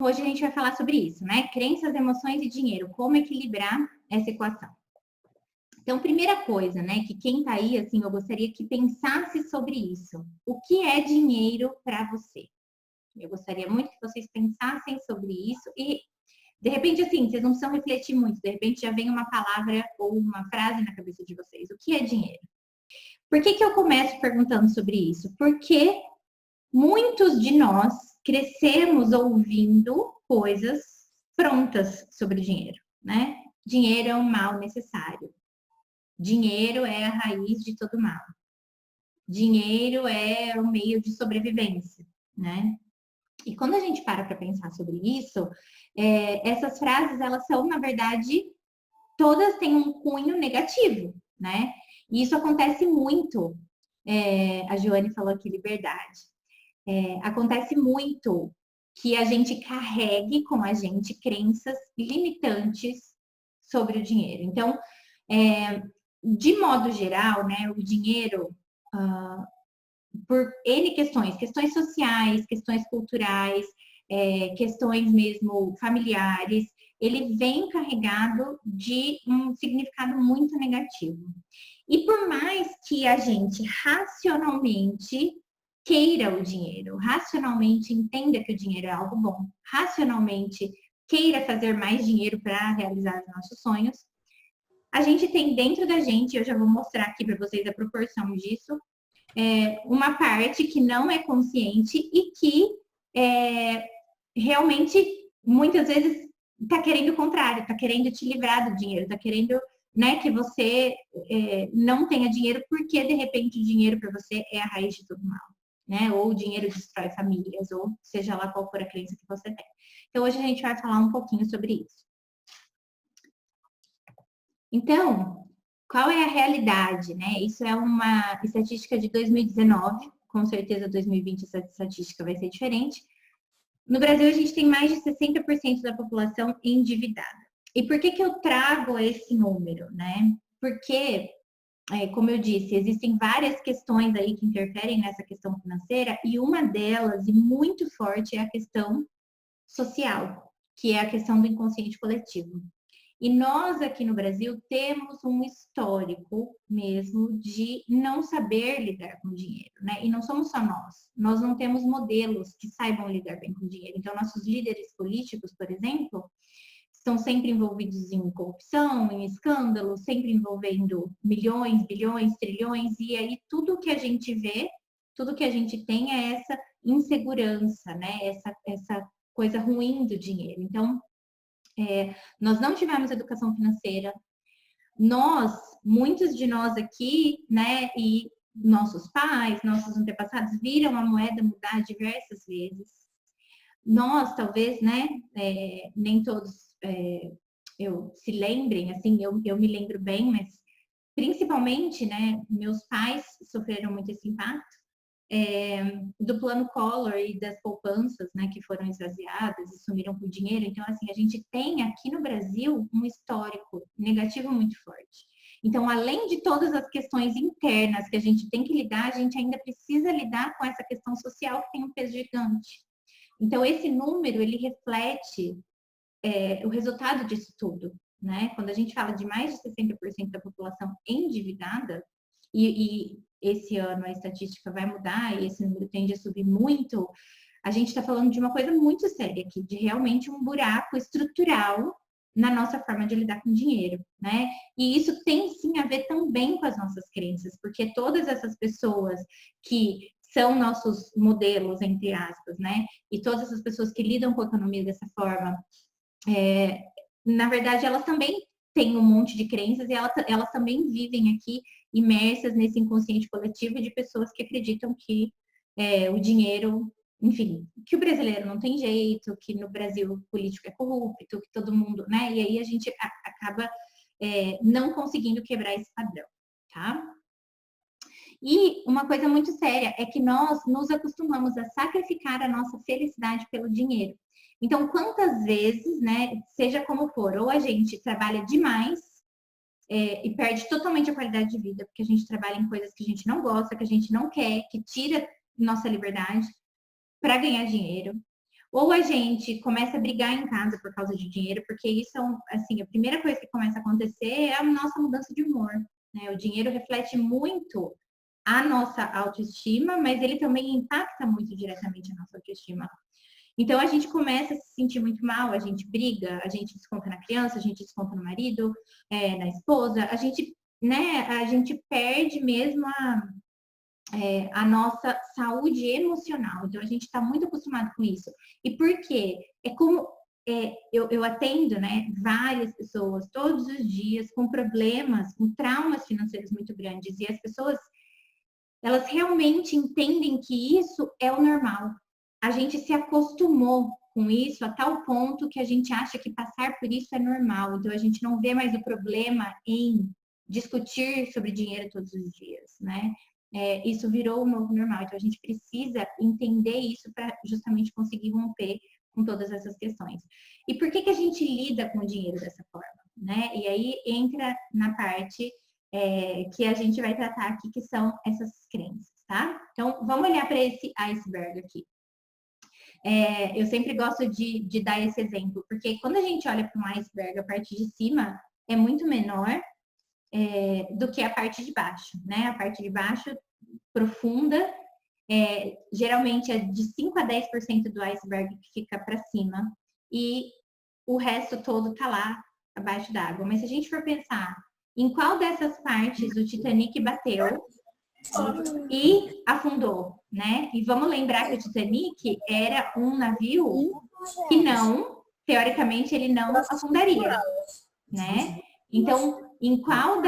Hoje a gente vai falar sobre isso, né? Crenças, emoções e dinheiro, como equilibrar essa equação. Então, primeira coisa, né, que quem tá aí, assim, eu gostaria que pensasse sobre isso. O que é dinheiro para você? Eu gostaria muito que vocês pensassem sobre isso e, de repente, assim, vocês não precisam refletir muito, de repente já vem uma palavra ou uma frase na cabeça de vocês. O que é dinheiro? Por que eu começo perguntando sobre isso? Porque muitos de nós crescemos ouvindo coisas prontas sobre dinheiro, né? Dinheiro é um mal necessário. Dinheiro é a raiz de todo mal. Dinheiro é o meio de sobrevivência, né? E quando a gente para pensar sobre isso, essas frases, elas são, na verdade, todas têm um cunho negativo, né? E isso acontece muito. A Joane falou aqui, liberdade. Acontece muito que a gente carregue com a gente crenças limitantes sobre o dinheiro. Então, de modo geral, né, o dinheiro, por N questões sociais, questões culturais, questões mesmo familiares, ele vem carregado de um significado muito negativo. E por mais que a gente racionalmente queira o dinheiro, racionalmente entenda que o dinheiro é algo bom, racionalmente queira fazer mais dinheiro para realizar os nossos sonhos, a gente tem dentro da gente, eu já vou mostrar aqui para vocês a proporção disso, uma parte que não é consciente e que realmente muitas vezes está querendo o contrário, está querendo te livrar do dinheiro, está querendo, né, que você não tenha dinheiro porque de repente o dinheiro para você é a raiz de todo mal, né? Ou o dinheiro destrói famílias, ou seja lá qual for a crença que você tem. Então hoje a gente vai falar um pouquinho sobre isso. Então, qual é a realidade, né? Isso é uma estatística de 2019, com certeza 2020 essa estatística vai ser diferente. No Brasil, a gente tem mais de 60% da população endividada. E por que eu trago esse número, né? Porque, como eu disse, existem várias questões aí que interferem nessa questão financeira, e uma delas, e muito forte, é a questão social, que é a questão do inconsciente coletivo. E nós aqui no Brasil temos um histórico mesmo de não saber lidar com dinheiro, né? E não somos só nós. Nós não temos modelos que saibam lidar bem com dinheiro. Então, nossos líderes políticos, por exemplo, estão sempre envolvidos em corrupção, em escândalos, sempre envolvendo milhões, bilhões, trilhões. E aí tudo que a gente vê, tudo que a gente tem é essa insegurança, né? Essa coisa ruim do dinheiro. Então, nós não tivemos educação financeira. Muitos de nós aqui, né, e nossos pais, nossos antepassados viram a moeda mudar diversas vezes. Nós, talvez, né, nem todos se lembrem, assim, eu me lembro bem, mas principalmente, né, meus pais sofreram muito esse impacto. Do plano Collor e das poupanças, né, que foram esvaziadas e sumiram com dinheiro. Então, assim, a gente tem aqui no Brasil um histórico negativo muito forte. Então, além de todas as questões internas que a gente tem que lidar, a gente ainda precisa lidar com essa questão social que tem um peso gigante. Então, esse número, ele reflete o resultado disso tudo, né? Quando a gente fala de mais de 60% da população endividada, e esse ano a estatística vai mudar e esse número tende a subir muito, a gente está falando de uma coisa muito séria aqui, de realmente um buraco estrutural na nossa forma de lidar com dinheiro, né? E isso tem sim a ver também com as nossas crenças, porque todas essas pessoas que são nossos modelos, entre aspas, né? E todas essas pessoas que lidam com a economia dessa forma, na verdade, elas também têm um monte de crenças e elas também vivem aqui imersas nesse inconsciente coletivo de pessoas que acreditam que o dinheiro, enfim, que o brasileiro não tem jeito, que no Brasil o político é corrupto, que todo mundo, né? E aí a gente acaba não conseguindo quebrar esse padrão, tá? E uma coisa muito séria é que nós nos acostumamos a sacrificar a nossa felicidade pelo dinheiro. Então, quantas vezes, né, seja como for, ou a gente trabalha demais e perde totalmente a qualidade de vida, porque a gente trabalha em coisas que a gente não gosta, que a gente não quer, que tira nossa liberdade para ganhar dinheiro. Ou a gente começa a brigar em casa por causa de dinheiro, porque isso é, assim, a primeira coisa que começa a acontecer é a nossa mudança de humor, né? O dinheiro reflete muito a nossa autoestima, mas ele também impacta muito diretamente a nossa autoestima. Então a gente começa a se sentir muito mal, a gente briga, a gente desconta na criança, a gente desconta no marido, na esposa, a gente, né, a gente perde mesmo a nossa saúde emocional. Então a gente está muito acostumado com isso. E por quê? É como eu atendo, né, várias pessoas todos os dias com problemas, com traumas financeiros muito grandes, e as pessoas elas realmente entendem que isso é o normal. A gente se acostumou com isso a tal ponto que a gente acha que passar por isso é normal. Então a gente não vê mais o problema em discutir sobre dinheiro todos os dias, né? Isso virou o novo normal. Então a gente precisa entender isso para justamente conseguir romper com todas essas questões. E por que a gente lida com o dinheiro dessa forma, né? E aí entra na parte que a gente vai tratar aqui, que são essas crenças, tá? Então, vamos olhar para esse iceberg aqui. Eu sempre gosto de dar esse exemplo, porque quando a gente olha para um iceberg, a parte de cima é muito menor do que a parte de baixo, né? A parte de baixo, profunda, geralmente é de 5 a 10% do iceberg que fica para cima, e o resto todo tá lá abaixo d'água. Mas se a gente for pensar em qual dessas partes o Titanic bateu e afundou, né? E vamos lembrar que o Titanic era um navio que não, teoricamente, ele não afundaria, né? Então, em qual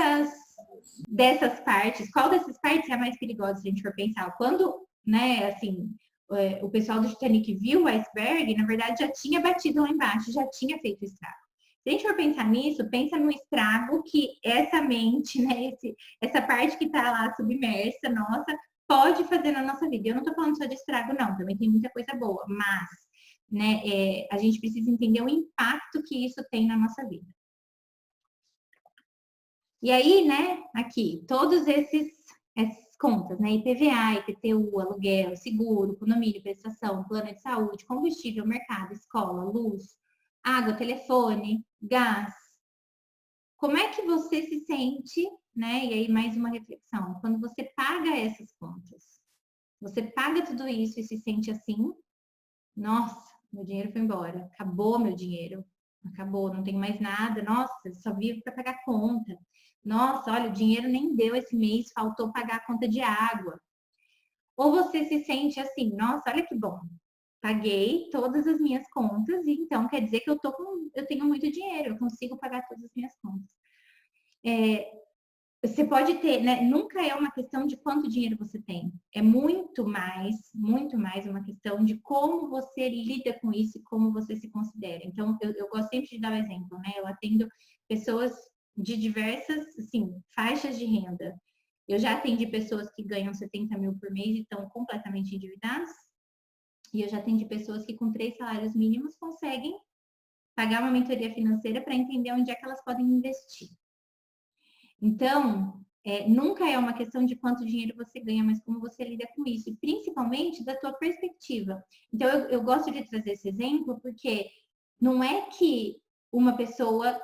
dessas partes, qual dessas partes é a mais perigosa se a gente for pensar? Quando, né, assim, o pessoal do Titanic viu o iceberg, na verdade já tinha batido lá embaixo, já tinha feito estrago. Se a gente for pensar nisso, pensa no estrago que essa mente, né, essa parte que está lá submersa, nossa, pode fazer na nossa vida. Eu não estou falando só de estrago, não, também tem muita coisa boa, mas, né, a gente precisa entender o impacto que isso tem na nossa vida. E aí, né, aqui, todos essas contas, né, IPVA, IPTU, aluguel, seguro, condomínio, prestação, plano de saúde, combustível, mercado, escola, luz, água, telefone, gás. Como é que você se sente, né? E aí mais uma reflexão, quando você paga essas contas. Você paga tudo isso e se sente assim? Nossa, meu dinheiro foi embora, acabou meu dinheiro, acabou, não tem mais nada, nossa, só vivo para pagar conta. Nossa, olha, o dinheiro nem deu esse mês, faltou pagar a conta de água. Ou você se sente assim, nossa, olha que bom, paguei todas as minhas contas e então quer dizer que eu tenho muito dinheiro, eu consigo pagar todas as minhas contas. Você pode ter, né? Nunca é uma questão de quanto dinheiro você tem. É muito mais uma questão de como você lida com isso e como você se considera. Então, eu gosto sempre de dar o exemplo, né? Eu atendo pessoas de diversas, assim, faixas de renda. Eu já atendi pessoas que ganham 70 mil por mês e estão completamente endividadas. E eu já atendi pessoas que com 3 salários mínimos conseguem pagar uma mentoria financeira para entender onde é que elas podem investir. Então, nunca é uma questão de quanto dinheiro você ganha, mas como você lida com isso, e principalmente da tua perspectiva. Então, eu gosto de trazer esse exemplo porque não é que uma pessoa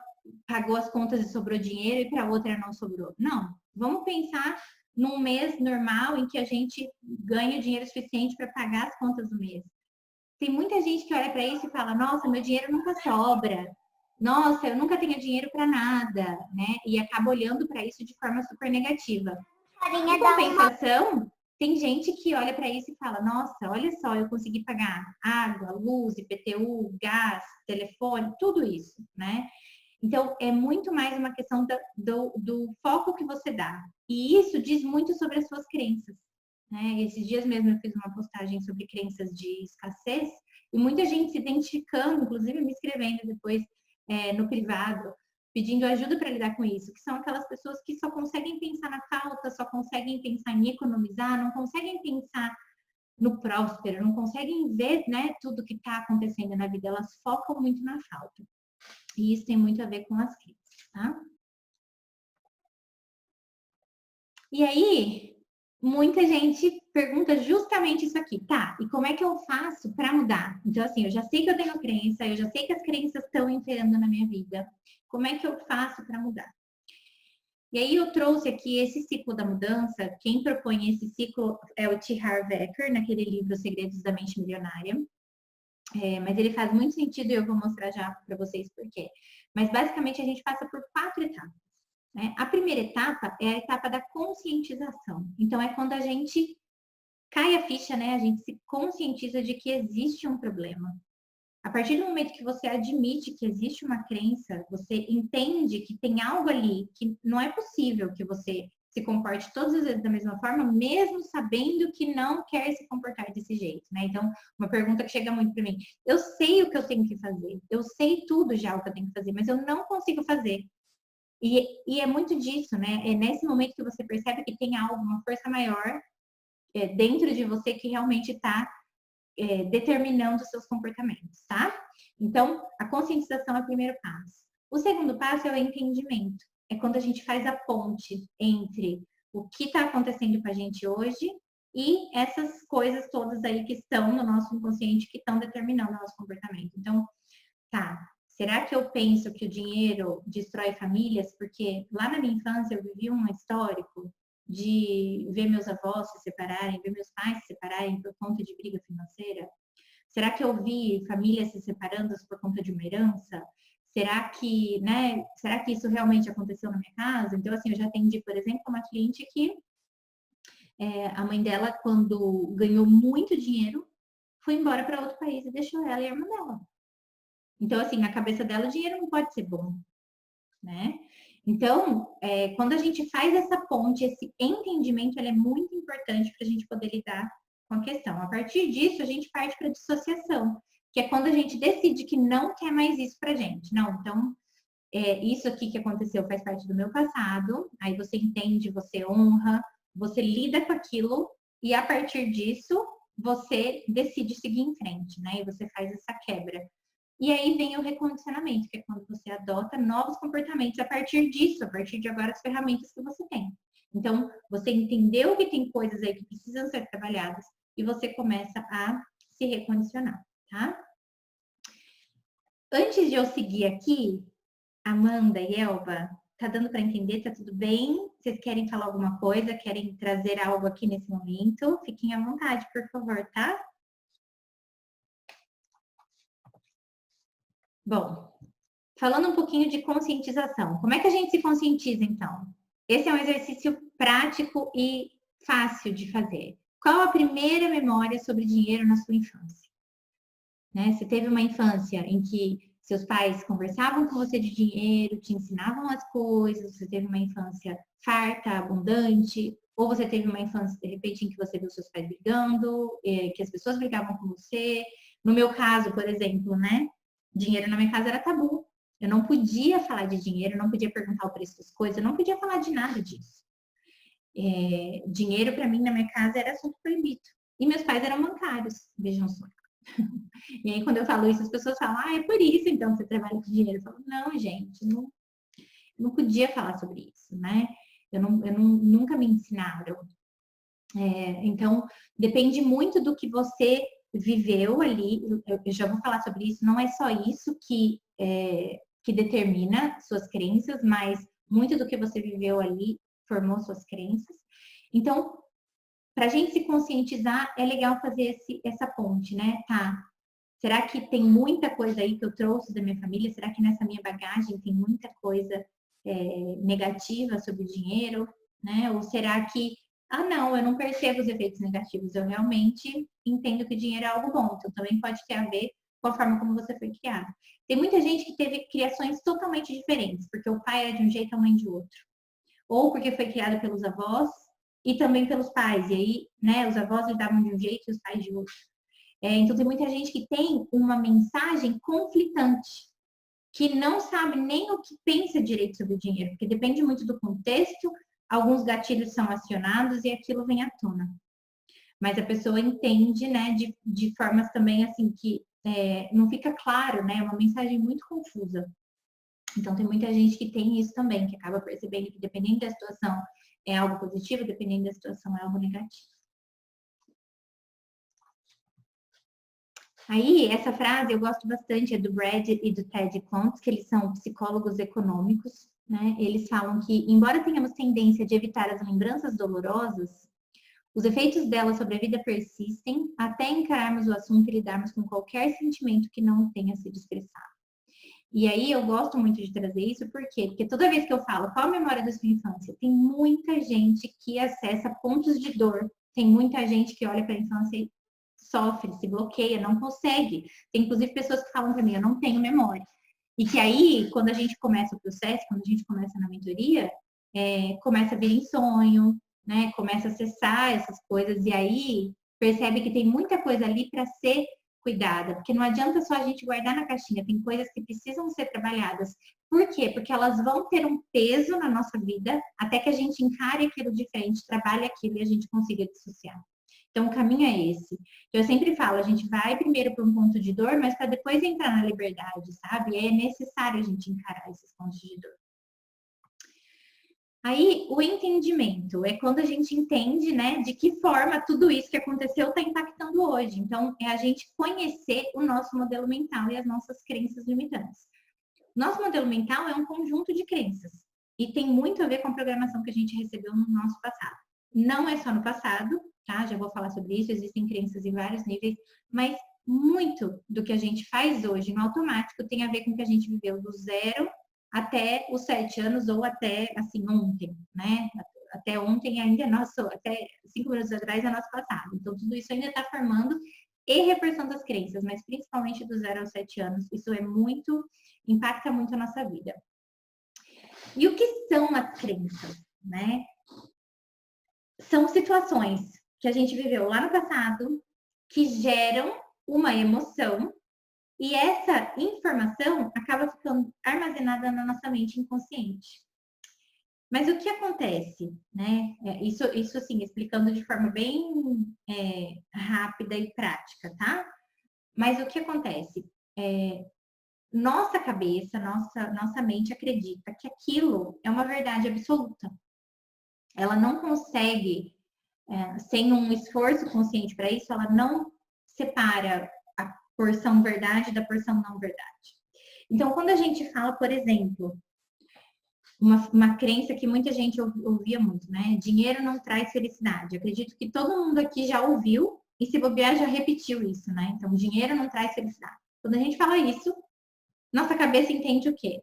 pagou as contas e sobrou dinheiro e para outra não sobrou. Não. Vamos pensar num mês normal em que a gente ganha dinheiro suficiente para pagar as contas do mês. Tem muita gente que olha para isso e fala: nossa, meu dinheiro nunca sobra. Nossa, eu nunca tenho dinheiro para nada, né? E acaba olhando para isso de forma super negativa. Em compensação, tem gente que olha para isso e fala: nossa, olha só, eu consegui pagar água, luz, IPTU, gás, telefone, tudo isso, né? Então, é muito mais uma questão do foco que você dá. E isso diz muito sobre as suas crenças. Né? Esses dias mesmo eu fiz uma postagem sobre crenças de escassez e muita gente se identificando, inclusive me escrevendo depois no privado, pedindo ajuda para lidar com isso, que são aquelas pessoas que só conseguem pensar na falta, só conseguem pensar em economizar, não conseguem pensar no próspero, não conseguem ver, né, tudo que está acontecendo na vida, elas focam muito na falta. E isso tem muito a ver com as crenças, tá? E aí, Muita gente pergunta justamente isso aqui, tá? E como é que eu faço para mudar? Então, assim, eu já sei que eu tenho crença, eu já sei que as crenças estão entrando na minha vida. Como é que eu faço para mudar? E aí eu trouxe aqui esse ciclo da mudança. Quem propõe esse ciclo é o T. Harv Eker, naquele livro Os Segredos da Mente Milionária. Mas ele faz muito sentido e eu vou mostrar já para vocês por quê. Mas basicamente a gente passa por 4 etapas. Né? A primeira etapa é a etapa da conscientização. Então é quando a gente cai a ficha, né? A gente se conscientiza de que existe um problema. A partir do momento que você admite que existe uma crença, você entende que tem algo ali que não é possível que você se comporte todas as vezes da mesma forma, mesmo sabendo que não quer se comportar desse jeito, né? Então, uma pergunta que chega muito para mim: eu sei o que eu tenho que fazer, eu sei tudo já o que eu tenho que fazer, mas eu não consigo fazer. E é muito disso, né? É nesse momento que você percebe que tem algo, uma força maior dentro de você que realmente está determinando os seus comportamentos, tá? Então, a conscientização é o primeiro passo. O segundo passo é o entendimento. É quando a gente faz a ponte entre o que está acontecendo com a gente hoje e essas coisas todas aí que estão no nosso inconsciente, que estão determinando o nosso comportamento. Então, tá, será que eu penso que o dinheiro destrói famílias? Porque lá na minha infância eu vivi um histórico de ver meus avós se separarem, ver meus pais se separarem por conta de briga financeira? Será que eu vi famílias se separando por conta de uma herança? Será que, né? Será que isso realmente aconteceu na minha casa? Então, assim, eu já atendi, por exemplo, uma cliente que a mãe dela, quando ganhou muito dinheiro, foi embora para outro país e deixou ela e a irmã dela. Então, assim, na cabeça dela, o dinheiro não pode ser bom, né? Então, quando a gente faz essa ponte, esse entendimento, ele é muito importante para a gente poder lidar com a questão. A partir disso, a gente parte para a dissociação, que é quando a gente decide que não quer mais isso para gente. Não, então, isso aqui que aconteceu faz parte do meu passado, aí você entende, você honra, você lida com aquilo, e a partir disso, você decide seguir em frente, né? E você faz essa quebra. E aí vem o recondicionamento, que é quando você adota novos comportamentos a partir disso, a partir de agora as ferramentas que você tem. Então, você entendeu que tem coisas aí que precisam ser trabalhadas e você começa a se recondicionar, tá? Antes de eu seguir aqui, Amanda e Elba, tá dando para entender? Tá tudo bem? Vocês querem falar alguma coisa? Querem trazer algo aqui nesse momento? Fiquem à vontade, por favor, tá? Bom, falando um pouquinho de conscientização. Como é que a gente se conscientiza, então? Esse é um exercício prático e fácil de fazer. Qual a primeira memória sobre dinheiro na sua infância? Né? Você teve uma infância em que seus pais conversavam com você de dinheiro, te ensinavam as coisas, você teve uma infância farta, abundante, ou você teve uma infância, de repente, em que você viu seus pais brigando, que as pessoas brigavam com você. No meu caso, por exemplo, né? Dinheiro na minha casa era tabu. Eu não podia falar de dinheiro, eu não podia perguntar o preço das coisas, eu não podia falar de nada disso. Dinheiro para mim na minha casa era assunto proibido. E meus pais eram bancários, vejam só. E aí, quando eu falo isso, as pessoas falam, é por isso então você trabalha com dinheiro. Eu falo, não, gente, não podia falar sobre isso, né? Nunca me ensinaram. Então, depende muito do que você viveu ali. Eu já vou falar sobre isso. Não é só isso que determina suas crenças, mas muito do que você viveu ali formou suas crenças. Então, para a gente se conscientizar, é legal fazer essa ponte, né? Tá, será que tem muita coisa aí que eu trouxe da minha família? Será que nessa minha bagagem tem muita coisa negativa sobre o dinheiro? Né? Ou será que, não, eu não percebo os efeitos negativos, eu realmente entendo que o dinheiro é algo bom. Então também pode ter a ver com a forma como você foi criado. Tem muita gente que teve criações totalmente diferentes, porque o pai era de um jeito, a mãe de outro. Ou porque foi criado pelos avós e também pelos pais. E aí, né, os avós lidavam de um jeito e os pais de outro. Então, tem muita gente que tem uma mensagem conflitante, que não sabe nem o que pensa direito sobre o dinheiro, porque depende muito do contexto, alguns gatilhos são acionados e aquilo vem à tona. Mas a pessoa entende, né, de formas também assim que não fica claro, né, é uma mensagem muito confusa. Então, tem muita gente que tem isso também, que acaba percebendo que dependendo da situação, é algo positivo, dependendo da situação, é algo negativo. Aí, essa frase eu gosto bastante, é do Brad e do Ted Kontz, que eles são psicólogos econômicos, né? Eles falam que, embora tenhamos tendência de evitar as lembranças dolorosas, os efeitos delas sobre a vida persistem até encararmos o assunto e lidarmos com qualquer sentimento que não tenha sido expressado. E aí eu gosto muito de trazer isso, por quê? Porque toda vez que eu falo qual a memória da sua infância, tem muita gente que acessa pontos de dor, tem muita gente que olha para a infância e sofre, se bloqueia, não consegue. Tem inclusive pessoas que falam para mim, eu não tenho memória. E que aí, quando a gente começa o processo, quando a gente começa na mentoria, começa a vir em sonho, né? Começa a acessar essas coisas e aí percebe que tem muita coisa ali para ser cuidada, porque não adianta só a gente guardar na caixinha, tem coisas que precisam ser trabalhadas. Por quê? Porque elas vão ter um peso na nossa vida até que a gente encare aquilo de frente, trabalhe aquilo e a gente consiga dissociar. Então, o caminho é esse. Eu sempre falo, a gente vai primeiro para um ponto de dor, mas para depois entrar na liberdade, sabe? É necessário a gente encarar esses pontos de dor. Aí, o entendimento é quando a gente entende, né, de que forma tudo isso que aconteceu está impactando hoje. Então, é a gente conhecer o nosso modelo mental e as nossas crenças limitantes. Nosso modelo mental é um conjunto de crenças e tem muito a ver com a programação que a gente recebeu no nosso passado. Não é só no passado, tá? Já vou falar sobre isso, existem crenças em vários níveis, mas muito do que a gente faz hoje no automático tem a ver com o que a gente viveu do 0 até os 7 anos ou até, assim, ontem, né? Até ontem ainda é nosso, até 5 minutos atrás é nosso passado. Então, tudo isso ainda está formando e reforçando as crenças, mas principalmente do 0 aos 7 anos. Isso é muito, impacta muito a nossa vida. E o que são as crenças, né? São situações que a gente viveu lá no passado que geram uma emoção e essa informação acaba ficando armazenada na nossa mente inconsciente. Mas o que acontece, né? Isso assim, explicando de forma bem rápida e prática, tá? Mas o que acontece? Nossa cabeça, nossa mente acredita que aquilo é uma verdade absoluta. Ela não consegue, sem um esforço consciente para isso, ela não separa a porção verdade da porção não verdade. Então, quando a gente fala, por exemplo, uma crença que muita gente ouvia muito, né? Dinheiro não traz felicidade. Acredito que todo mundo aqui já ouviu e se bobear já repetiu isso, né? Então, dinheiro não traz felicidade. Quando a gente fala isso, nossa cabeça entende o quê?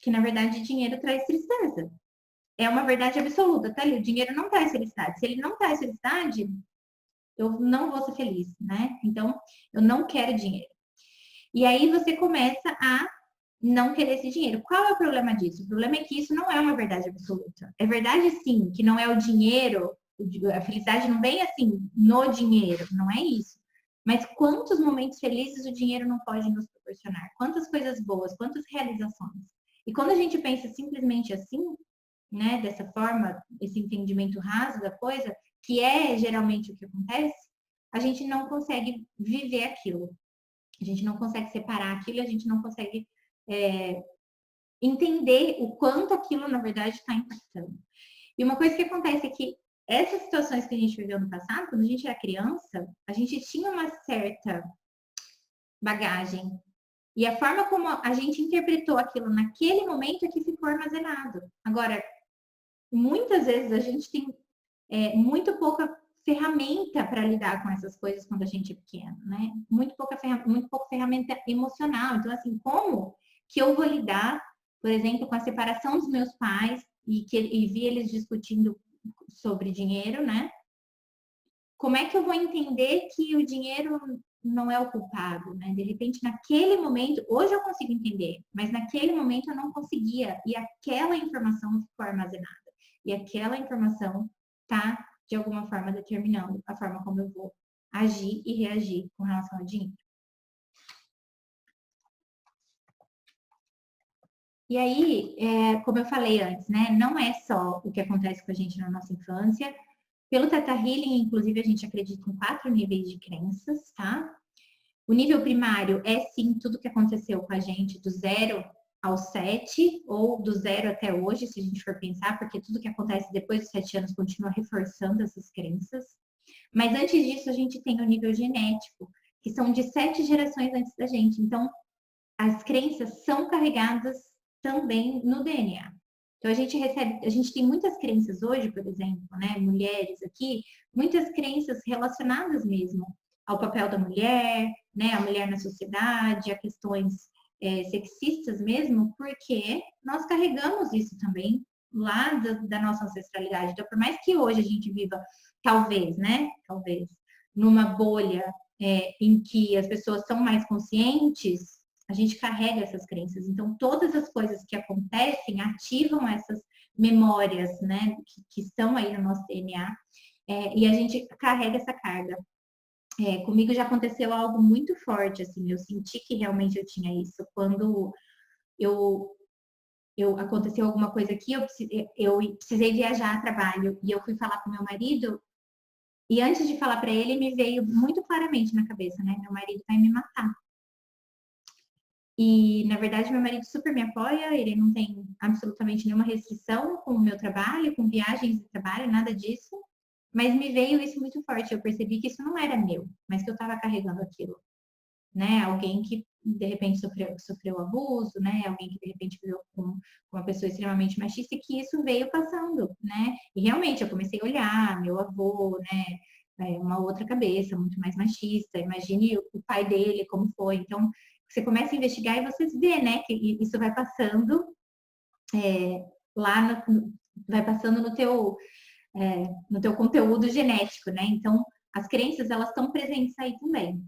Que na verdade dinheiro traz tristeza. É uma verdade absoluta, tá ali. O dinheiro não traz felicidade. Se ele não traz felicidade, eu não vou ser feliz, né? Então, eu não quero dinheiro. E aí você começa a não querer esse dinheiro. Qual é o problema disso? O problema é que isso não é uma verdade absoluta. É verdade, sim, que não é o dinheiro, a felicidade não vem assim no dinheiro, não é isso. Mas quantos momentos felizes o dinheiro não pode nos proporcionar? Quantas coisas boas, quantas realizações? E quando a gente pensa simplesmente assim, né, dessa forma, esse entendimento raso da coisa, que é geralmente o que acontece, a gente não consegue viver aquilo. A gente não consegue separar aquilo, a gente não consegue entender o quanto aquilo, na verdade, está impactando. E uma coisa que acontece é que essas situações que a gente viveu no passado, quando a gente era criança, a gente tinha uma certa bagagem. E a forma como a gente interpretou aquilo naquele momento é que ficou armazenado. Agora, muitas vezes a gente tem muito pouca ferramenta para lidar com essas coisas quando a gente é pequeno, né? Muito pouca ferramenta emocional. Então, assim, como que eu vou lidar, por exemplo, com a separação dos meus pais e vi eles discutindo sobre dinheiro, né? Como é que eu vou entender que o dinheiro não é o culpado, né? De repente, naquele momento, hoje eu consigo entender, mas naquele momento eu não conseguia e aquela informação ficou armazenada. E aquela informação tá, de alguma forma, determinando a forma como eu vou agir e reagir com relação ao dinheiro. E aí, como eu falei antes, né? Não é só o que acontece com a gente na nossa infância. Pelo Theta Healing, inclusive, a gente acredita em 4 níveis de crenças, tá? O nível primário é, sim, tudo que aconteceu com a gente do 0 aos 7, ou do 0 até hoje, se a gente for pensar, porque tudo que acontece depois dos 7 anos continua reforçando essas crenças. Mas antes disso, a gente tem o nível genético, que são de 7 gerações antes da gente. Então, as crenças são carregadas também no DNA. Então, a gente tem muitas crenças hoje, por exemplo, né, mulheres aqui, muitas crenças relacionadas mesmo ao papel da mulher, né, a mulher na sociedade, a questões sexistas mesmo, porque nós carregamos isso também lá da nossa ancestralidade. Então, por mais que hoje a gente viva, talvez, né, talvez, numa bolha em que as pessoas são mais conscientes, a gente carrega essas crenças. Então, todas as coisas que acontecem ativam essas memórias, né, que estão aí no nosso DNA, e a gente carrega essa carga. Comigo já aconteceu algo muito forte, assim, eu senti que realmente eu tinha isso. Quando aconteceu alguma coisa aqui, eu precisei viajar a trabalho, e eu fui falar com meu marido, e antes de falar para ele, me veio muito claramente na cabeça, né, meu marido vai me matar. E, na verdade, meu marido super me apoia, ele não tem absolutamente nenhuma restrição com o meu trabalho, com viagens de trabalho, nada disso. Mas me veio isso muito forte, eu percebi que isso não era meu, mas que eu estava carregando aquilo, né? Alguém que, de repente, sofreu abuso, né? Alguém que, de repente, viveu com uma pessoa extremamente machista e que isso veio passando, né? E, realmente, eu comecei a olhar meu avô, né? Uma outra cabeça, muito mais machista. Imagine o pai dele, como foi. Então, você começa a investigar e você vê, né, que isso vai passando vai passando no teu conteúdo genético, né? Então, as crenças, elas estão presentes aí também.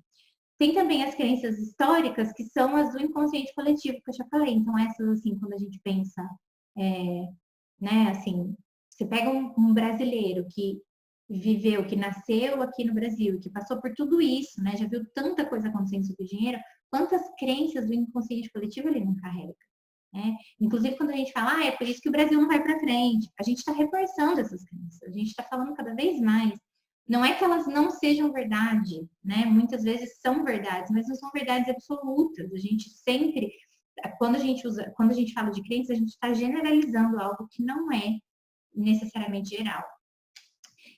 Tem também as crenças históricas, que são as do inconsciente coletivo, que eu já falei. Então, essas, assim, quando a gente pensa, né, assim, você pega um brasileiro que viveu, que nasceu aqui no Brasil, que passou por tudo isso, né? Já viu tanta coisa acontecendo sobre dinheiro, quantas crenças do inconsciente coletivo ele não carrega, né? Inclusive, quando a gente fala, é por isso que o Brasil não vai para frente, a gente está reforçando essas crenças, a gente está falando cada vez mais. Não é que elas não sejam verdade, né? Muitas vezes são verdades, mas não são verdades absolutas. A gente sempre, quando a gente fala de crenças, a gente está generalizando algo que não é necessariamente geral.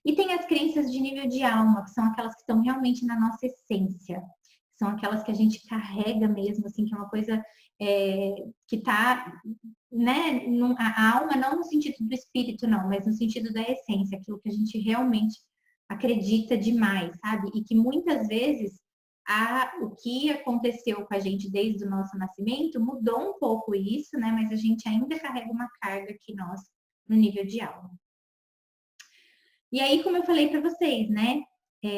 E tem as crenças de nível de alma, que são aquelas que estão realmente na nossa essência. São aquelas que a gente carrega mesmo, assim, que é uma coisa que está, né? A alma não no sentido do espírito, não, mas no sentido da essência, aquilo que a gente realmente acredita demais, sabe? E que muitas vezes o que aconteceu com a gente desde o nosso nascimento mudou um pouco isso, né? Mas a gente ainda carrega uma carga aqui nós no nível de alma. E aí, como eu falei para vocês, né?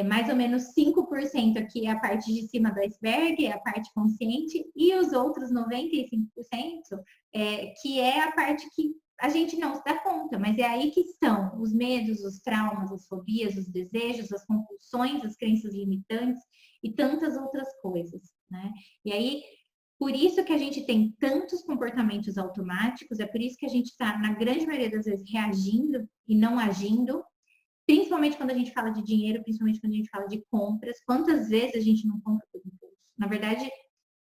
Mais ou menos 5% aqui é a parte de cima do iceberg, é a parte consciente, e os outros 95% que é a parte que a gente não se dá conta, mas é aí que estão os medos, os traumas, as fobias, os desejos, as compulsões, as crenças limitantes e tantas outras coisas, né? E aí, por isso que a gente tem tantos comportamentos automáticos, é por isso que a gente está, na grande maioria das vezes, reagindo e não agindo, principalmente quando a gente fala de dinheiro, principalmente quando a gente fala de compras. Quantas vezes a gente não compra por impulso? Na verdade,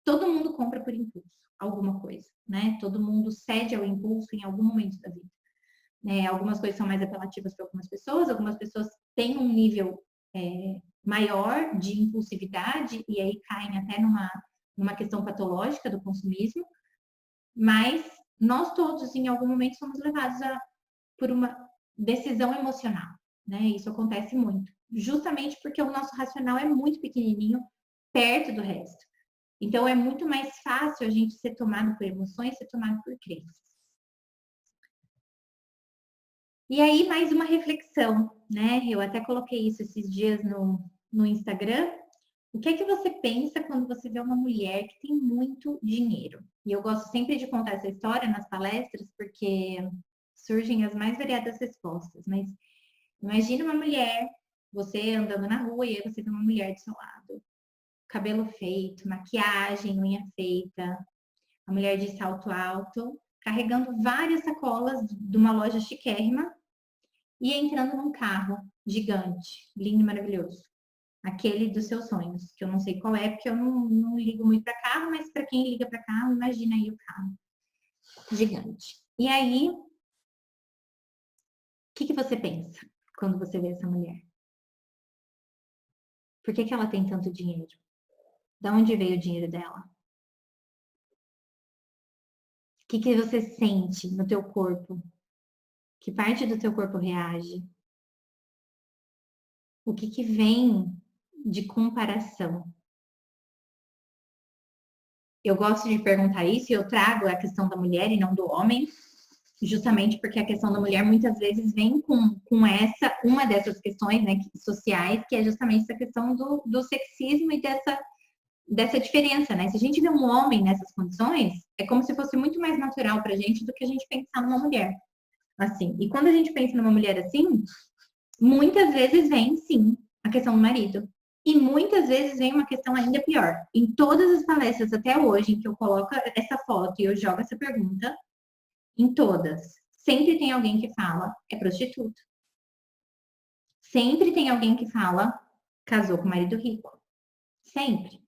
todo mundo compra por impulso alguma coisa, né? Todo mundo cede ao impulso em algum momento da vida. Algumas coisas são mais apelativas para algumas pessoas têm um nível maior de impulsividade e aí caem até numa questão patológica do consumismo, mas nós todos, em algum momento, somos levados por uma decisão emocional, né? Isso acontece muito, justamente porque o nosso racional é muito pequenininho perto do resto. Então, é muito mais fácil a gente ser tomado por emoções, ser tomado por crenças. E aí, mais uma reflexão, né? Eu até coloquei isso esses dias no Instagram. O que é que você pensa quando você vê uma mulher que tem muito dinheiro? E eu gosto sempre de contar essa história nas palestras, porque surgem as mais variadas respostas. Mas imagina uma mulher, você andando na rua e aí você vê uma mulher do seu lado. Cabelo feito, maquiagem, unha feita, a mulher de salto alto, carregando várias sacolas de uma loja chiquérrima e entrando num carro gigante, lindo e maravilhoso. Aquele dos seus sonhos, que eu não sei qual é, porque eu não ligo muito para carro, mas para quem liga para carro, imagina aí o carro. gigante. E aí, o que você pensa quando você vê essa mulher? Por que ela tem tanto dinheiro? Da onde veio o dinheiro dela? O que você sente no teu corpo? Que parte do teu corpo reage? O que vem de comparação? Eu gosto de perguntar isso e eu trago a questão da mulher e não do homem, justamente porque a questão da mulher muitas vezes vem com uma dessas questões, né, sociais, que é justamente essa questão do sexismo e dessa diferença, né? Se a gente vê um homem nessas condições, é como se fosse muito mais natural pra gente do que a gente pensar numa mulher, assim. E quando a gente pensa numa mulher assim, muitas vezes vem, sim, a questão do marido. E muitas vezes vem uma questão ainda pior. Em todas as palestras até hoje em que eu coloco essa foto e eu jogo essa pergunta, em todas, sempre tem alguém que fala é prostituta. Sempre tem alguém que fala casou com marido rico. Sempre.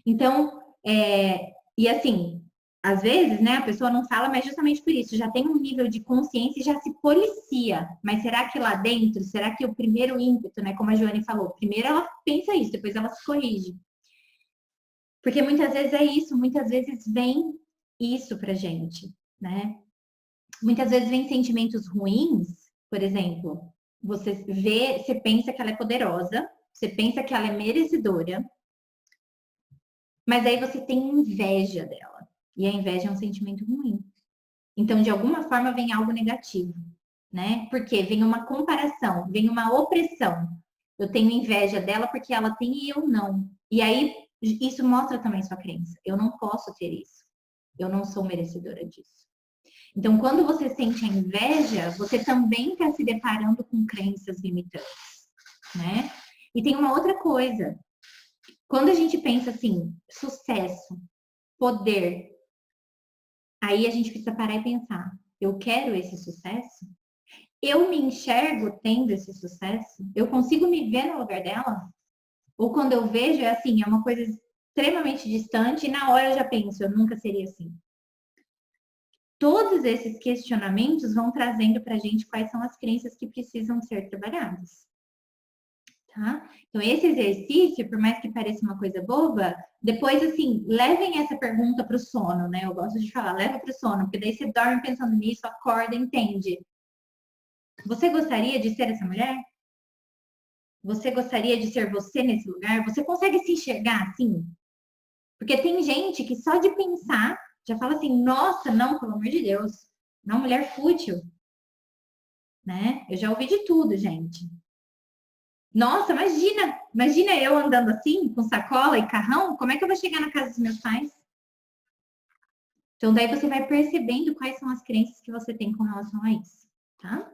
Então, e assim, às vezes, né, a pessoa não fala, mas justamente por isso, já tem um nível de consciência e já se policia. Mas será que lá dentro, será que o primeiro ímpeto, né, como a Joane falou, primeiro ela pensa isso, depois ela se corrige. Porque muitas vezes é isso, muitas vezes vem isso pra gente, né? Muitas vezes vem sentimentos ruins, por exemplo, você pensa que ela é poderosa, você pensa que ela é merecedora, mas aí você tem inveja dela. E a inveja é um sentimento ruim. Então, de alguma forma, vem algo negativo, né? Porque vem uma comparação, vem uma opressão. Eu tenho inveja dela porque ela tem e eu não. E aí, isso mostra também sua crença. Eu não posso ter isso. Eu não sou merecedora disso. Então, quando você sente a inveja, você também está se deparando com crenças limitantes, né? E tem uma outra coisa. Quando a gente pensa assim, sucesso, poder, aí a gente precisa parar e pensar: eu quero esse sucesso? Eu me enxergo tendo esse sucesso? Eu consigo me ver no lugar dela? Ou quando eu vejo, é assim, é uma coisa extremamente distante e na hora eu já penso, eu nunca seria assim. Todos esses questionamentos vão trazendo para a gente quais são as crenças que precisam ser trabalhadas. Tá? Então, esse exercício, por mais que pareça uma coisa boba, depois, assim, levem essa pergunta para o sono, né? Eu gosto de falar, leva para o sono, porque daí você dorme pensando nisso, acorda, entende. Você gostaria de ser essa mulher? Você gostaria de ser você nesse lugar? Você consegue se enxergar assim? Porque tem gente que só de pensar já fala assim: nossa, não, pelo amor de Deus, não, mulher fútil, né? Eu já ouvi de tudo, gente. Nossa, imagina eu andando assim, com sacola e carrão, como é que eu vou chegar na casa dos meus pais? Então, daí você vai percebendo quais são as crenças que você tem com relação a isso, tá?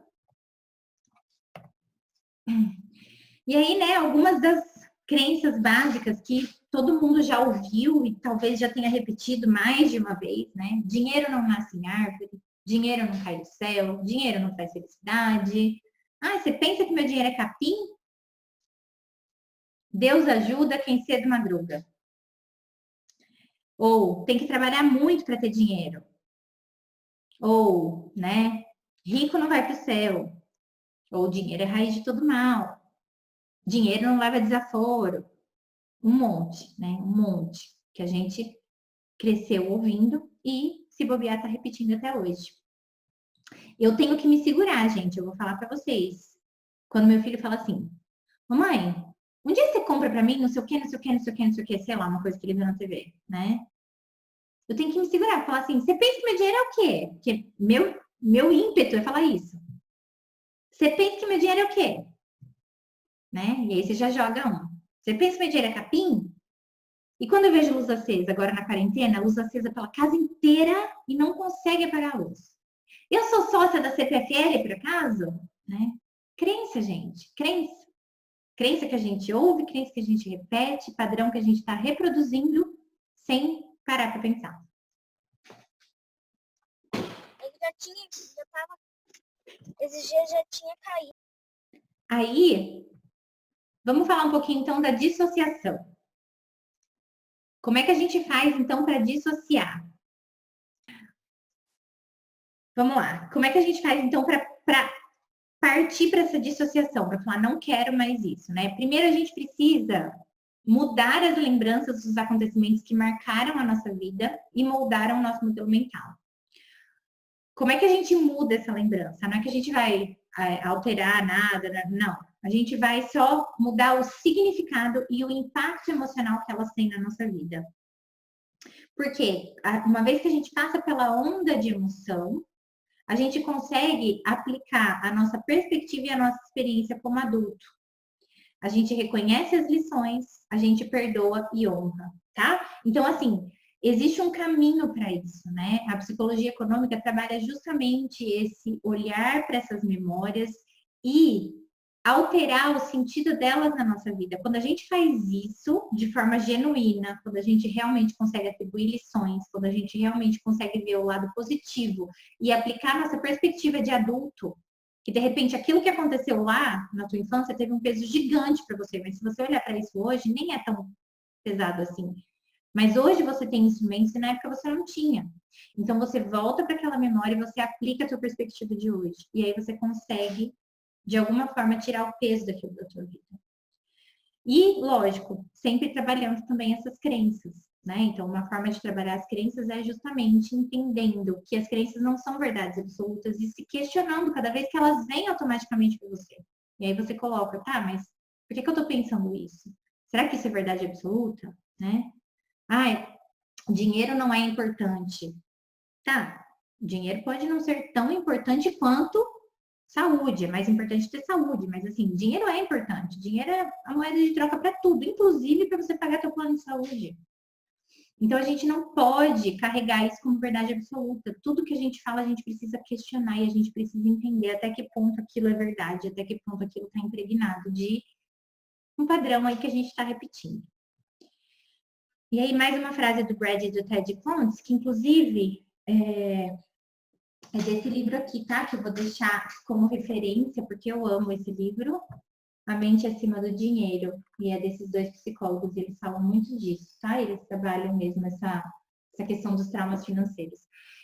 E aí, né, algumas das crenças básicas que todo mundo já ouviu e talvez já tenha repetido mais de uma vez, né? Dinheiro não nasce em árvore, dinheiro não cai do céu, dinheiro não traz felicidade. Ah, você pensa que meu dinheiro é capim? Deus ajuda quem cedo madruga. Ou tem que trabalhar muito para ter dinheiro. Ou, né, rico não vai para o céu. Ou dinheiro é raiz de todo mal. Dinheiro não leva desaforo. Um monte, né? Um monte que a gente cresceu ouvindo e se bobear tá repetindo até hoje. Eu tenho que me segurar, gente. Eu vou falar para vocês. Quando meu filho fala assim: "Mamãe, um dia você compra para mim não sei o que, não sei o que, não sei o que, não sei o que, sei lá, uma coisa que ele viu na TV, né?" Eu tenho que me segurar, falar assim: "Você pensa que meu dinheiro é o quê?" Porque meu ímpeto é falar isso. "Você pensa que meu dinheiro é o quê?" Né? E aí você já joga um. "Você pensa que meu dinheiro é capim?" E quando eu vejo luz acesa, agora na quarentena, luz acesa pela casa inteira e não consegue apagar a luz. Eu sou sócia da CPFL, por acaso? Né? Crença, gente. Crença. Crença que a gente ouve, crença que a gente repete, padrão que a gente está reproduzindo sem parar para pensar. Já tava, esses dias já tinha caído. Aí, vamos falar um pouquinho então da dissociação. Como é que a gente faz então para dissociar? Vamos lá. Como é que a gente faz, então, para partir para essa dissociação? Para falar, não quero mais isso, né? Primeiro, a gente precisa mudar as lembranças dos acontecimentos que marcaram a nossa vida e moldaram o nosso modelo mental. Como é que a gente muda essa lembrança? Não é que a gente vai alterar nada, não. A gente vai só mudar o significado e o impacto emocional que elas têm na nossa vida. Porque uma vez que a gente passa pela onda de emoção, a gente consegue aplicar a nossa perspectiva e a nossa experiência como adulto. A gente reconhece as lições, a gente perdoa e honra, tá? Então, assim, existe um caminho para isso, né? A psicologia econômica trabalha justamente esse olhar para essas memórias e alterar o sentido delas na nossa vida. Quando a gente faz isso de forma genuína, quando a gente realmente consegue atribuir lições, quando a gente realmente consegue ver o lado positivo e aplicar nossa perspectiva de adulto, que de repente aquilo que aconteceu lá na tua infância teve um peso gigante para você, mas se você olhar para isso hoje, nem é tão pesado assim. Mas hoje você tem instrumentos e na época você não tinha. Então você volta para aquela memória e você aplica a tua perspectiva de hoje. E aí você consegue, de alguma forma, tirar o peso daquilo da tua vida. E, lógico, sempre trabalhando também essas crenças, né? Então, uma forma de trabalhar as crenças é justamente entendendo que as crenças não são verdades absolutas e se questionando cada vez que elas vêm automaticamente para você. E aí você coloca, tá, mas por que eu tô pensando isso? Será que isso é verdade absoluta, né? Ai, dinheiro não é importante. Tá, dinheiro pode não ser tão importante quanto saúde. É mais importante ter saúde, mas assim, dinheiro é importante. Dinheiro é a moeda de troca para tudo, inclusive para você pagar seu plano de saúde. Então a gente não pode carregar isso como verdade absoluta. Tudo que a gente fala, a gente precisa questionar e a gente precisa entender até que ponto aquilo é verdade, até que ponto aquilo está impregnado de um padrão aí que a gente está repetindo. E aí, mais uma frase do Brad e do Ted Fontes, que inclusive é desse livro aqui, tá? Que eu vou deixar como referência, porque eu amo esse livro, A Mente Acima do Dinheiro. E é desses dois psicólogos, e eles falam muito disso, tá? Eles trabalham mesmo essa questão dos traumas financeiros.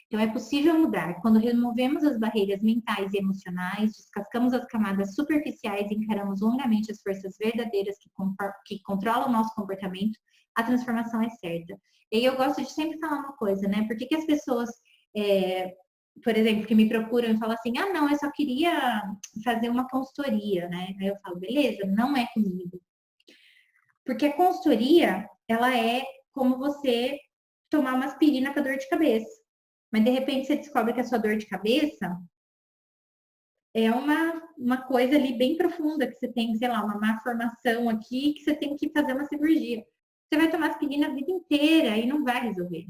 Então, é possível mudar quando removemos as barreiras mentais e emocionais, descascamos as camadas superficiais e encaramos longamente as forças verdadeiras que controlam o nosso comportamento, a transformação é certa. E aí eu gosto de sempre falar uma coisa, né? Por que as pessoas, por exemplo, que me procuram e falam assim, ah, não, eu só queria fazer uma consultoria, né? Aí eu falo, beleza, não é comigo. Porque a consultoria, ela é como você tomar uma aspirina para dor de cabeça. Mas de repente você descobre que a sua dor de cabeça é uma coisa ali bem profunda, que você tem, sei lá, uma má formação aqui, que você tem que fazer uma cirurgia. Você vai tomar aspirina a vida inteira e não vai resolver.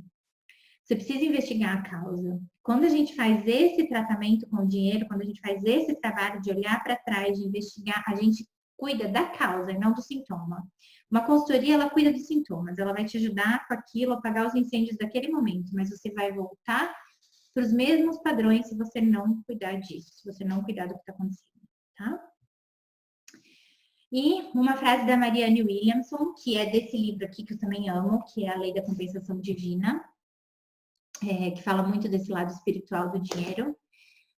Você precisa investigar a causa. Quando a gente faz esse tratamento com o dinheiro, quando a gente faz esse trabalho de olhar para trás, de investigar, a gente cuida da causa e não do sintoma. Uma consultoria, ela cuida dos sintomas, ela vai te ajudar com aquilo, a apagar os incêndios daquele momento, mas você vai voltar para os mesmos padrões se você não cuidar disso, se você não cuidar do que está acontecendo, tá? E uma frase da Marianne Williamson, que é desse livro aqui que eu também amo, que é A Lei da Compensação Divina, que fala muito desse lado espiritual do dinheiro.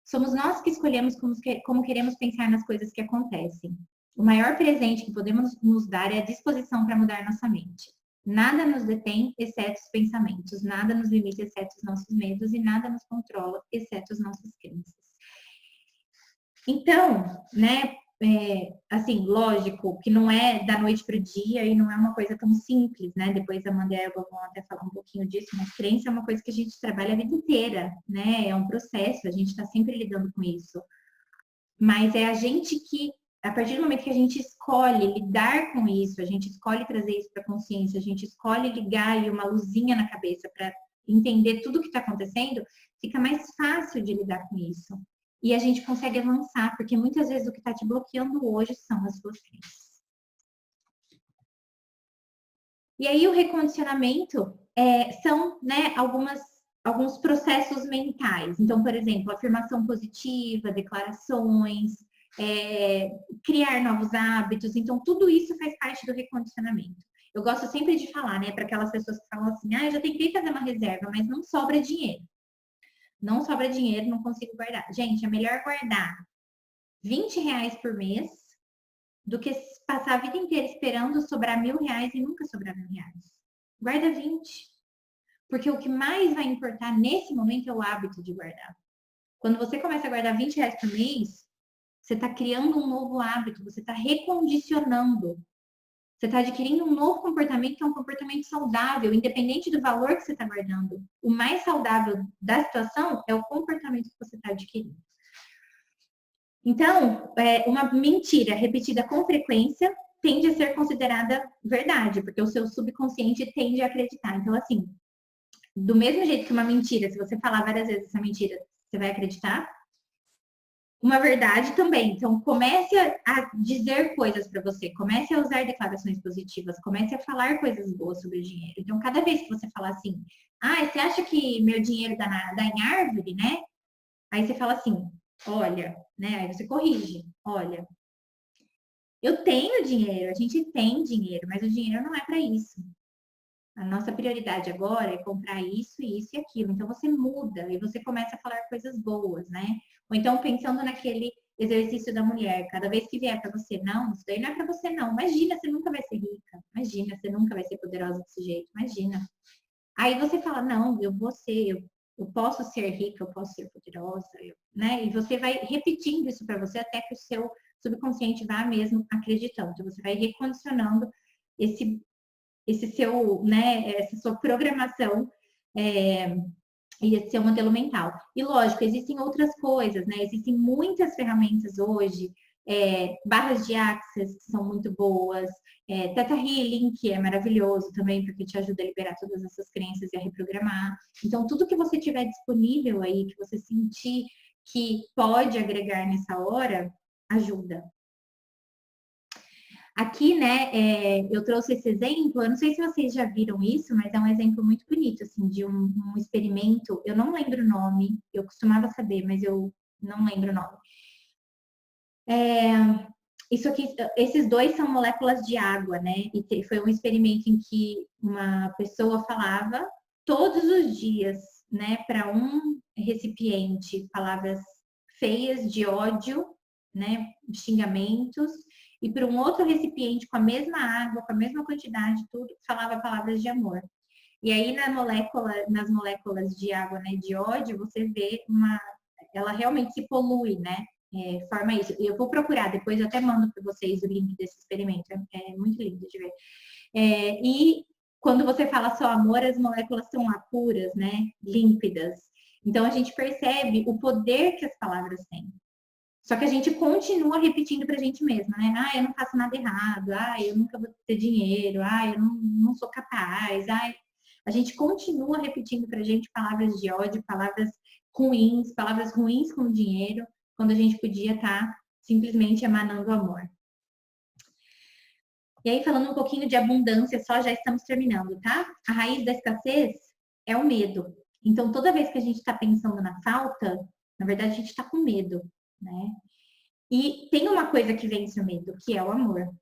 Somos nós que escolhemos como queremos pensar nas coisas que acontecem. O maior presente que podemos nos dar é a disposição para mudar nossa mente. Nada nos detém, exceto os pensamentos. Nada nos limita, exceto os nossos medos. E nada nos controla, exceto as nossas crenças. Então, né, assim, lógico que não é da noite para o dia e não é uma coisa tão simples, né? Depois a Amanda e a Eva vão até falar um pouquinho disso, mas crença é uma coisa que a gente trabalha a vida inteira, né? É um processo, a gente está sempre lidando com isso. Mas é a gente que, a partir do momento que a gente escolhe lidar com isso, a gente escolhe trazer isso para a consciência, a gente escolhe ligar aí uma luzinha na cabeça para entender tudo o que está acontecendo, fica mais fácil de lidar com isso. E a gente consegue avançar, porque muitas vezes o que está te bloqueando hoje são as suas crenças. E aí o recondicionamento são, né, alguns processos mentais. Então, por exemplo, afirmação positiva, declarações, criar novos hábitos. Então, tudo isso faz parte do recondicionamento. Eu gosto sempre de falar, né, para aquelas pessoas que falam assim, ah, eu já tentei fazer uma reserva, mas não sobra dinheiro. Não sobra dinheiro, não consigo guardar. Gente, é melhor guardar R$ 20 por mês do que passar a vida inteira esperando sobrar R$ 1.000 e nunca sobrar R$ 1.000. Guarda 20. Porque o que mais vai importar nesse momento é o hábito de guardar. Quando você começa a guardar R$ 20 por mês, você está criando um novo hábito, você está recondicionando. Você está adquirindo um novo comportamento que é um comportamento saudável, independente do valor que você está guardando. O mais saudável da situação é o comportamento que você está adquirindo. Então, uma mentira repetida com frequência tende a ser considerada verdade, porque o seu subconsciente tende a acreditar. Então, assim, do mesmo jeito que uma mentira, se você falar várias vezes essa mentira, você vai acreditar. Uma verdade também. Então, comece a dizer coisas para você, comece a usar declarações positivas, comece a falar coisas boas sobre o dinheiro. Então, cada vez que você falar assim, você acha que meu dinheiro dá em árvore, né? Aí você fala assim, olha, né? Aí você corrige, olha, eu tenho dinheiro, a gente tem dinheiro, mas o dinheiro não é para isso. A nossa prioridade agora é comprar isso, isso e aquilo. Então você muda e você começa a falar coisas boas, né? Ou então pensando naquele exercício da mulher, cada vez que vier para você, não, isso daí não é para você não. Imagina, você nunca vai ser rica. Imagina, você nunca vai ser poderosa desse jeito. Imagina. Aí você fala, não, eu vou ser, eu posso ser rica, eu posso ser poderosa, né? E você vai repetindo isso para você até que o seu subconsciente vá mesmo acreditando. Então você vai recondicionando esse seu, né, essa sua programação e esse seu modelo mental. E lógico, existem outras coisas, né? Existem muitas ferramentas hoje, barras de Access que são muito boas, Theta Healing, que é maravilhoso também, porque te ajuda a liberar todas essas crenças e a reprogramar. Então, tudo que você tiver disponível aí, que você sentir que pode agregar nessa hora, ajuda. Aqui, né, eu trouxe esse exemplo, eu não sei se vocês já viram isso, mas é um exemplo muito bonito, assim, de um experimento, eu não lembro o nome, eu costumava saber, mas eu não lembro o nome. Isso aqui, esses dois são moléculas de água, né, e foi um experimento em que uma pessoa falava todos os dias, né, para um recipiente, palavras feias de ódio, né, xingamentos, e para um outro recipiente com a mesma água, com a mesma quantidade, tudo, falava palavras de amor. E aí nas moléculas de água, né, de ódio, você vê ela realmente se polui, né? Forma isso. Eu vou procurar, depois eu até mando para vocês o link desse experimento. É muito lindo de ver. E quando você fala só amor, as moléculas são lá puras, né? Límpidas. Então a gente percebe o poder que as palavras têm. Só que a gente continua repetindo pra gente mesma, né? Eu não faço nada errado. Eu nunca vou ter dinheiro. Eu não sou capaz. A gente continua repetindo pra gente palavras de ódio, palavras ruins com dinheiro, quando a gente podia estar simplesmente emanando amor. E aí, falando um pouquinho de abundância, já estamos terminando, tá? A raiz da escassez é o medo. Então, toda vez que a gente está pensando na falta, na verdade, a gente está com medo, né? E tem uma coisa que vence o medo, que é o amor.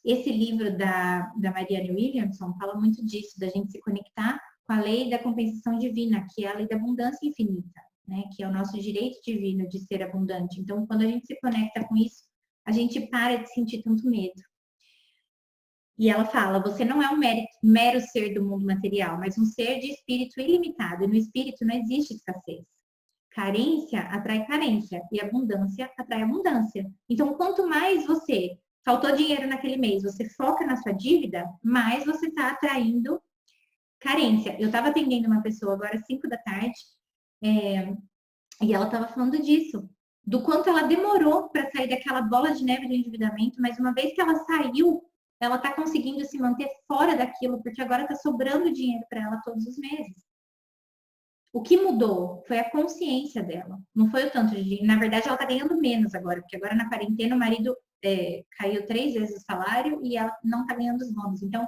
Esse livro da Marianne Williamson fala muito disso, da gente se conectar com a lei da compensação divina, que é a lei da abundância infinita, né? Que é o nosso direito divino de ser abundante. Então, quando a gente se conecta com isso, a gente para de sentir tanto medo. E ela fala, você não é um mero ser do mundo material, mas um ser de espírito ilimitado. E no espírito não existe escassez. Carência atrai carência e abundância atrai abundância. Então, quanto mais faltou dinheiro naquele mês, você foca na sua dívida, mais você está atraindo carência. Eu estava atendendo uma pessoa agora às 5 da tarde e ela estava falando disso, do quanto ela demorou para sair daquela bola de neve do endividamento, mas uma vez que ela saiu, ela está conseguindo se manter fora daquilo, porque agora está sobrando dinheiro para ela todos os meses. O que mudou foi a consciência dela, não foi o tanto de dinheiro. Na verdade, ela está ganhando menos agora, porque agora na quarentena o marido caiu 3 vezes o salário e ela não está ganhando os bônus. Então,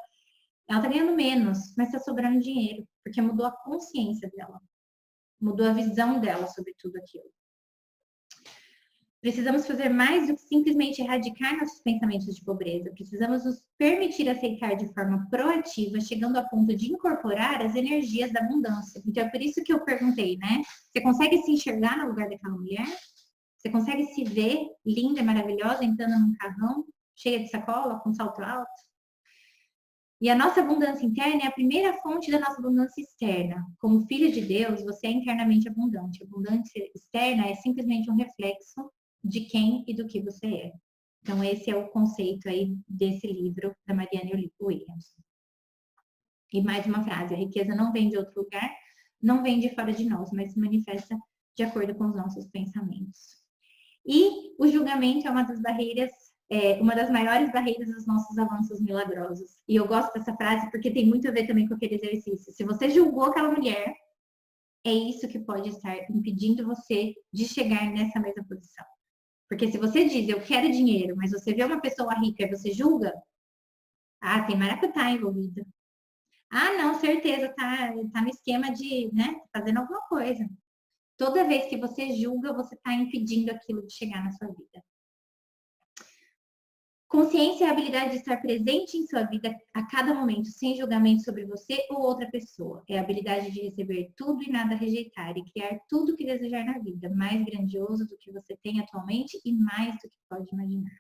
ela está ganhando menos, mas está sobrando dinheiro, porque mudou a consciência dela, mudou a visão dela sobre tudo aquilo. Precisamos fazer mais do que simplesmente erradicar nossos pensamentos de pobreza. Precisamos nos permitir aceitar de forma proativa, chegando a ponto de incorporar as energias da abundância. Então, é por isso que eu perguntei, né? Você consegue se enxergar no lugar daquela mulher? Você consegue se ver linda e maravilhosa entrando num carrão, cheia de sacola, com salto alto? E a nossa abundância interna é a primeira fonte da nossa abundância externa. Como filho de Deus, você é internamente abundante. A abundância externa é simplesmente um reflexo de quem e do que você é. Então, esse é o conceito aí desse livro da Marianne Williamson. E mais uma frase: a riqueza não vem de outro lugar, não vem de fora de nós, mas se manifesta de acordo com os nossos pensamentos. E o julgamento é uma das barreiras, uma das maiores barreiras dos nossos avanços milagrosos. E eu gosto dessa frase porque tem muito a ver também com aquele exercício. Se você julgou aquela mulher, é isso que pode estar impedindo você de chegar nessa mesma posição. Porque se você diz, eu quero dinheiro, mas você vê uma pessoa rica e você julga, tem maracutá envolvido. Não, certeza, tá no esquema de, né, fazendo alguma coisa. Toda vez que você julga, você está impedindo aquilo de chegar na sua vida. Consciência é a habilidade de estar presente em sua vida a cada momento, sem julgamento sobre você ou outra pessoa. É a habilidade de receber tudo e nada rejeitar e criar tudo o que desejar na vida, mais grandioso do que você tem atualmente e mais do que pode imaginar.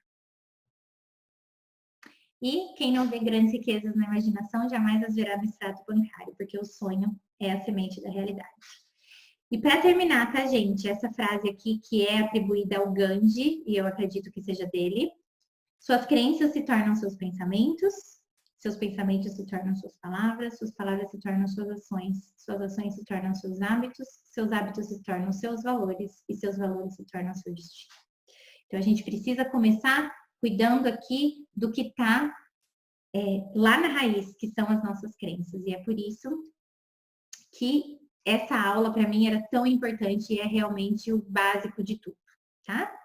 E quem não vê grandes riquezas na imaginação, jamais as verá no extrato bancário, porque o sonho é a semente da realidade. E para terminar, tá, gente? Essa frase aqui que é atribuída ao Gandhi, e eu acredito que seja dele. Suas crenças se tornam seus pensamentos se tornam suas palavras se tornam suas ações se tornam seus hábitos se tornam seus valores, e seus valores se tornam seu destino. Então, a gente precisa começar cuidando aqui do que está lá na raiz, que são as nossas crenças. E é por isso que essa aula, para mim, era tão importante e é realmente o básico de tudo, tá?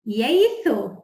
E é isso!